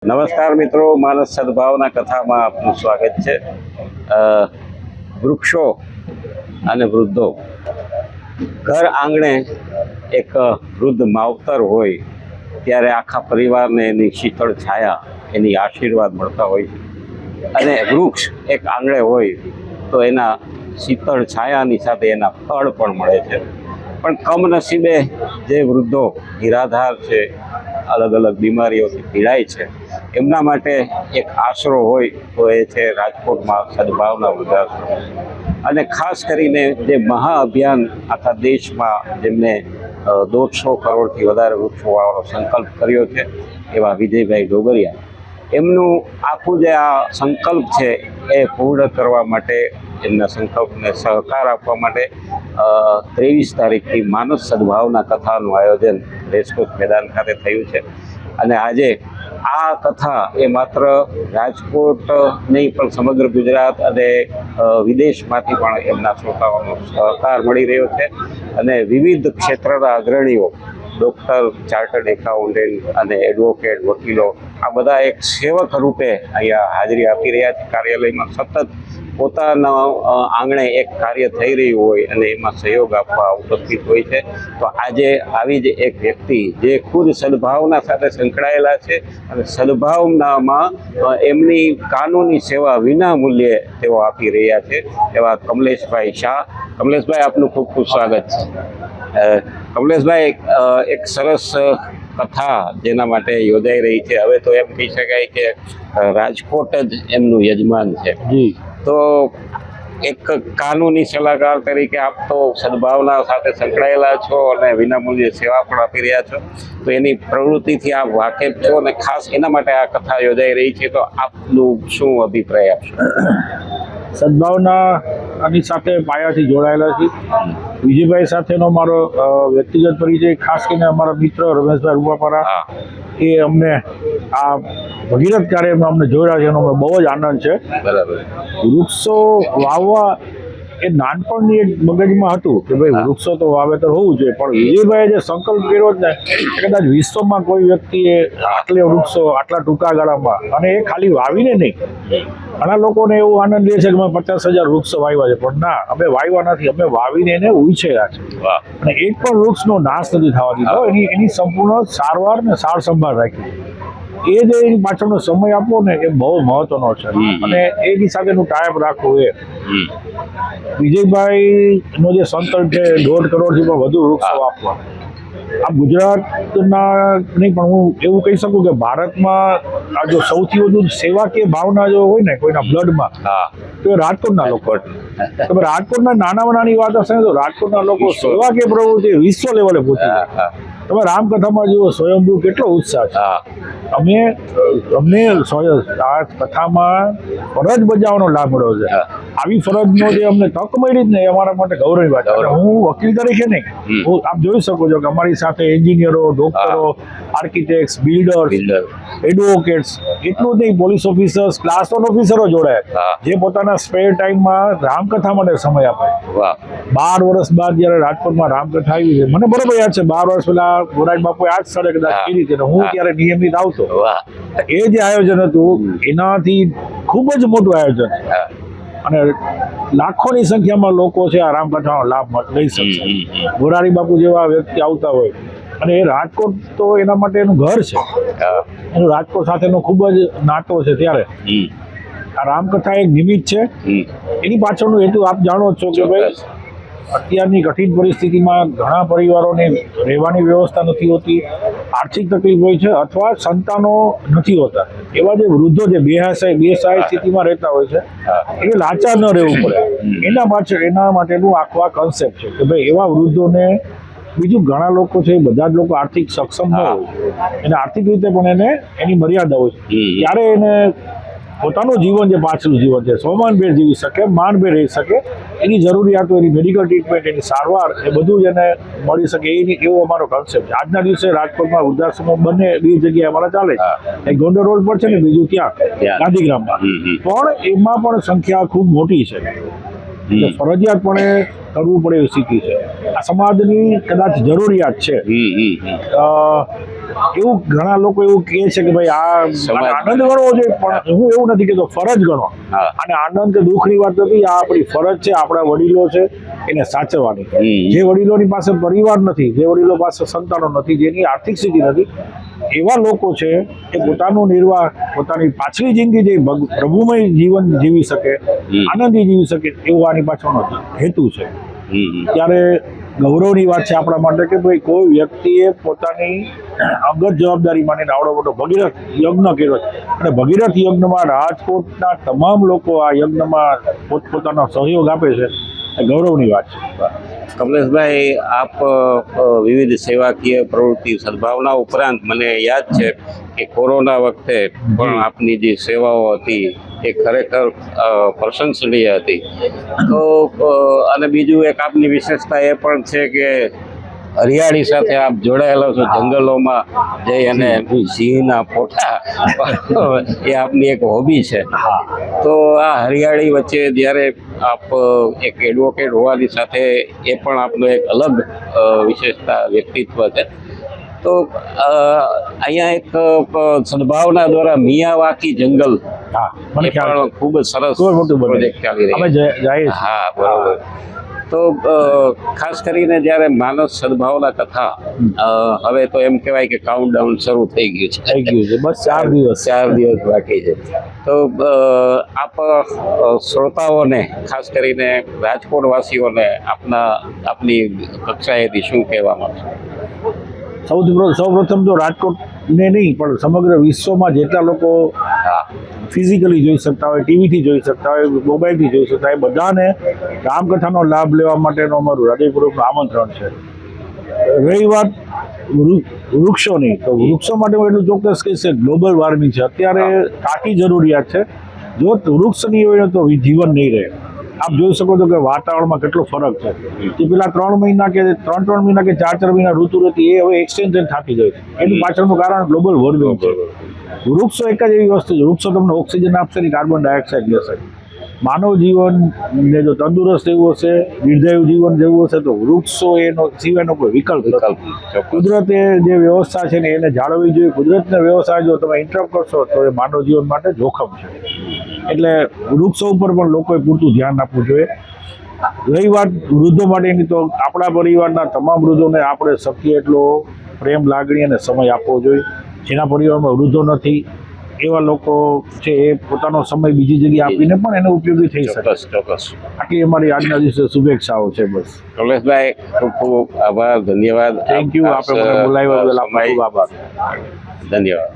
નમસ્કાર મિત્રો, માનસ સદભાવના કથામાં આપનું સ્વાગત છે। વૃક્ષો અને વૃદ્ધો, ઘર આંગણે એક વૃદ્ધ માવતર હોય ત્યારે આખા પરિવારને એની શીતળ છાયા, એની આશીર્વાદ મળતા હોય છે। અને વૃક્ષ એક આંગણે હોય તો એના શીતળ છાયાની સાથે એના ફળ પણ મળે છે। પણ કમનસીબે જે વૃદ્ધો નિરાધાર છે, અલગ અલગ બીમારીઓથી પીડાય છે, એમના માટે એક આશરો હોય તો એ છે રાજકોટમાં સદભાવના વૃદ્ધાશ્રમ। અને ખાસ કરીને જે મહાઅભિયાન આખા દેશમાં જેમને 150 કરોડથી વધારે વૃક્ષો વાવવાનો સંકલ્પ કર્યો છે, એવા વિજયભાઈ ડોગરિયા, એમનું આખું જે આ સંકલ્પ છે એ પૂર્ણ કરવા માટે, એમના સંકલ્પને સહકાર આપવા માટે 23 તારીખથી માનસ સદભાવના કથાનું આયોજન રેસકોર્સ મેદાન ખાતે થયું છે। અને આજે આ કથા એ માત્ર રાજકોટ નહીં પણ સમગ્ર ગુજરાત અને વિદેશમાંથી પણ એમના શ્રોતાઓનો સહકાર મળી રહ્યો છે। અને વિવિધ ક્ષેત્રના અગ્રણીઓ, ડૉક્ટર, ચાર્ટર્ડ એકાઉન્ટન્ટ અને એડવોકેટ, વકીલો, આ બધા એક સેવક રૂપે અહીંયા હાજરી આપી રહ્યા છે। કાર્યાલયમાં સતત પોતાના આંગણે એક કાર્ય થઈ રહ્યું હોય અને એમાં સહયોગ આપવા ઉપસ્થિત હોય છે। તો આજે આવી જ એક વ્યક્તિ જે ખુદ સદભાવના સાથે સંકળાયેલા છે અને સદભાવનામાં એમની કાનૂની સેવા વિના મૂલ્યે તેઓ આપી રહ્યા છે, એવા કમલેશભાઈ શાહ। કમલેશભાઈ, આપનું ખૂબ ખૂબ સ્વાગત છે। કમલેશભાઈ, એક સરસ કથા જેના માટે યોજાઈ રહી છે, હવે તો એમ કહી શકાય કે રાજકોટ જ એમનું યજમાન છે। તો એક કાનૂની સલાહકાર તરીકે આપ તો સદભાવના સાથે સંકળાયેલા છો અને વિનામૂલ્યે સેવા પણ આપી રહ્યા છો, તો એની પ્રવૃત્તિથી આપ વાકેફ છો અને ખાસ એના માટે આ કથા યોજાઈ રહી છે, તો આપનું શું અભિપ્રાય આપશો? સદભાવના આની સાથે પાયાથી જોડાયેલા છે। વિજયભાઈ સાથેનો મારો વ્યક્તિગત પરિચય, ખાસ કરીને અમારા મિત્ર રમેશભાઈ રૂપાપરા, એ અમને આ ભગીરથ કાર્યમાં અમને જોડ્યા છે, એનો અમને બહુ જ આનંદ છે। બરાબર। વૃક્ષો વાવવા એ નાનપણની એક મગજમાં હતું કે ભાઈ વૃક્ષો તો વાવેતર હોવું જોઈએ, પણ વિજયભાઈએ જે સંકલ્પ કર્યો જ ને, કદાચ વિશ્વમાં કોઈ વ્યક્તિએ આટલા વૃક્ષો આટલા ટૂંકા ગાળામાં, અને એ ખાલી વાવીને નહીં, ઘણા લોકોને એવું આનંદ લે છે કે મેં 50,000 વૃક્ષો વાવ્યા છે, પણ ના, અમે વાવ્યા નથી, અમે વાવીને એને ઉછેર્યા છે। અને એક પણ વૃક્ષનો નાશ નથી થવા દીધો, એની સંપૂર્ણ સારવાર ને સાર સંભાળ રાખી છે। એ જે એની પાછળનો સમય આપવો ને એ બહુ મહત્વનો છે, અને એની સાથેનું ટાઈપ રાખવું એ વિજયભાઈ નો જે સંકલ્પ છે 1.5 કરોડથી પણ વધુ વૃક્ષો આપવા। આ ગુજરાતના નહીં, પણ હું એવું કહી શકું કે ભારતમાં આ જો સૌથી વધુ સેવાકીય ભાવના જો હોય ને કોઈના બ્લડમાં, તો એ રાજકોટના લોકો। તમે રાજકોટના નાનામાં નાની વાત હશે તો રાજકોટના લોકો સેવાકીય પ્રવૃત્તિ વિશ્વ લેવલે પહોંચી જાય। તમે રામકથામાં જુઓ, સ્વયંભૂ કેટલો ઉત્સાહ છે। અમને આ કથામાં ફરજ બજાવવાનો લાભ મળ્યો છે। આવી ફરજનો જે અમને તક મળી જ ને, એ અમારા માટે ગૌરવની વાત છે। હું વકીલ તરીકે નહીં, હું આપ જોઈ શકો છો કે અમારી સાથે એન્જિનિયરો, ડોક્ટરો, આર્કિટેક્ટ્સ, બિલ્ડર્સ, એડવોકેટ્સ, એટલું જ નહીં, પોલીસ ઓફિસર્સ, ક્લાસ 1 ઓફિસરો જોડાયા, જે પોતાના સ્પેર ટાઈમમાં રામકથા માટે સમય આપે। 12 વર્ષ બાદ જયારે રાજકોટમાં રામકથા આવી છે, મને બરોબર યાદ છે, 12 વર્ષ પહેલા મોરારી બાપુએ આ જ સ્થળે કદાચ કરી હતી, હું ત્યારે નિયમિત આવતો। એ જે આયોજન હતું એનાથી ખૂબ જ મોટું આયોજન, અને લાખોની સંખ્યામાં લોકો છે આ રામકથાનો લાભ લઈ શકશે। મોરારી બાપુ જેવા વ્યક્તિ આવતા હોય, અને એ રાજકોટ તો એના માટે એનું ઘર છે, એનું રાજકોટ સાથેનો ખૂબ જ નાતો છે। ત્યારે આ રામકથા એક નિમિત્ત છે, એની પાછળનો હેતુ આપ જાણો છો કે ભાઈ અત્યારની કઠિન પરિસ્થિતિમાં ઘણા પરિવારોને રહેવાની વ્યવસ્થા નથી હોતી, આર્થિક તકલીફ હોય છે, અથવા સંતાનો નથી હોતા, એવા જે વૃદ્ધો જે બેસહાય સ્થિતિમાં રહેતા હોય છે, એ લાચાર ન રહેવું પડે, એના માટેનું આખો આ કન્સેપ્ટ છે કે ભાઈ એવા વૃદ્ધોને, બીજું ઘણા લોકો છે, બધા જ લોકો આર્થિક સક્ષમ ન હોય, એને આર્થિક રીતે પણ એને એની મર્યાદા હોય, ત્યારે એને પોતાનું જીવન, જે પાછલું જીવન છે, સ્વમાનભેર જીવી શકે, માનભેર રહી શકે, એની જરૂરિયાતો, એની મેડિકલ ટ્રીટમેન્ટ, એની સારવાર, એ બધું જ એને મળી શકે, એવો અમારો કન્સેપ્ટ છે। આજના દિવસે રાજકોટમાં વૃદ્ધાશ્રમો બંને 2 જગ્યાએ અમારા ચાલે છે, એક ગોંડલ રોડ પર છે ને બીજું ત્યાં ગાંધીગ્રામમાં, પણ એમાં પણ સંખ્યા ખૂબ મોટી છે। ફરજિયાતપણે કરવું પડે એવી સ્થિતિ છે. આ સમાજની કદાચ જરૂરિયાત છે. એવું ઘણા લોકો એવું કહે છે કે ભાઈ આ આનંદ ગણવો જોઈએ, પણ હું એવું નથી કહેતો, ફરજ ગણો. અને આનંદ કે દુઃખની વાત નથી, આ આપણી ફરજ છે, આપણા વડીલો છે એને સાચવવાની. જે વડીલોની પાસે પરિવાર નથી, જે વડીલો પાસે સંતાનો નથી, જેની આર્થિક સ્થિતિ નથી, એવા લોકો છે એ પોતાનું નિર્વાહ, પોતાની પાછલી જિંદગી જે પ્રભુમય જીવન જીવી શકે, આનંદી જીવી શકે, એવું આની પાછળનો હેતુ છે. ત્યારે ગૌરવની વાત છે આપણા માટે કે ભાઈ કોઈ વ્યક્તિએ પોતાની અંગત જવાબદારી માનીને આવડો મોટો ભગીરથ યજ્ઞ કર્યો છે. અને ભગીરથ યજ્ઞમાં રાજકોટના તમામ લોકો આ યજ્ઞમાં પોતપોતાનો સહયોગ આપે છે, એ ગૌરવની વાત છે. કમલેશભાઈ, આપ વિવિધ સેવાકીય પ્રવૃત્તિ સદભાવના ઉપરાંત મને યાદ છે કે કોરોના વખતે પણ આપની જે સેવાઓ હતી એ ખરેખર પ્રશંસનીય હતી. તો અને બીજું એક આપની વિશેષતા એ પણ છે કે હરિયાળી સાથે આપ જોડાયેલા છો, જંગલોમાં જઈ અને સિંહના ફોટા એ આપની એક હોબી છે. તો આ હરિયાળી વચ્ચે જ્યારે આપ એક એડવોકેટ હોવાની સાથે એ પણ આપનો એક અલગ વિશેષતા વ્યક્તિત્વ છે. તો અહીંયા એક સદભાવના દ્વારા મિયાવાકી જંગલ મને એ પણ ખૂબ જ સરસ પ્રોજેક્ટ ચાલી રહ્યો છે. હા, બરોબર. તો ખાસ કરીને જ્યારે માનસ સદભાવના કથા, હવે તો એમ કહેવાય કે કાઉન્ટડાઉન શરૂ થઈ ગયું છે, બસ 4 દિવસ બાકી છે. તો આપ શ્રોતાઓને, ખાસ કરીને રાજકોટ વાસીઓને આપની કક્ષાએથી શું કહેવા માંગશો? સૌપ્રથમ તો રાજકોટને નહીં પણ સમગ્ર વિશ્વમાં જેટલા લોકો ફિઝિકલી જોઈ શકતા હોય, ટીવીથી જોઈ શકતા હોય, મોબાઈલથી જોઈ શકતા હોય, બધાને રામકથાનો લાભ લેવા માટેનું અમારું હૃદયપૂર્વકનું આમંત્રણ છે. રહી વાત વૃક્ષોની, તો વૃક્ષો માટે હું એટલું ચોક્કસ કહીશ કે ગ્લોબલ વોર્મિંગ છે, અત્યારે તાકી જરૂરિયાત છે. જો વૃક્ષ નહીં હોય તો જીવન નહીં રહે. આપ જોઈ શકો છો કે વાતાવરણમાં કેટલો ફરક છે. કે પેલા 3 મહિના કે 3 મહિના કે 4 મહિના ઋતુ હતી, એ હવે એક્સટેન્શન થતી જાય છે. એનું પાછળનું કારણ ગ્લોબલ વોર્મિંગ છે. વૃક્ષો એક જ એવી વસ્તુ છે, વૃક્ષો તમને ઓક્સિજન આપશે ને કાર્બન ડાયોક્સાઇડ લેશે. માનવ જીવનને જો તંદુરસ્ત એવું હશે, દીર્ઘાયુ જીવન જેવું હશે, તો વૃક્ષો એનો સિવાયનો કોઈ વિકલ્પ નથી. કુદરતે જે વ્યવસ્થા છે ને એને જાળવવી જોઈએ. કુદરતને વ્યવસ્થા જો તમે ઇન્ટરપ્ટ કરશો તો એ માનવ જીવન માટે જોખમ છે. એટલે વૃક્ષો ઉપર પણ લોકોએ પૂરતું ધ્યાન આપવું જોઈએ. રહી વાત વૃદ્ધો માટેની, તો આપણા પરિવારના તમામ વૃદ્ધોને આપણે શક્ય એટલો પ્રેમ, લાગણી અને સમય આપવો જોઈએ. જેના પરિવારમાં વૃદ્ધો નથી એવા લોકો છે એ પોતાનો સમય બીજી જગ્યાએ આપીને પણ એને ઉપયોગી થઈ શકે. ચોક્કસ. આટલી અમારી આજના દિવસે શુભેચ્છાઓ છે. બસ. કમલેશભાઈ, ખૂબ ખૂબ આભાર, ધન્યવાદ. Thank you. આપણે મને બોલાવ્યા બદલ આપનો ખૂબ આભાર. ધન્યવાદ.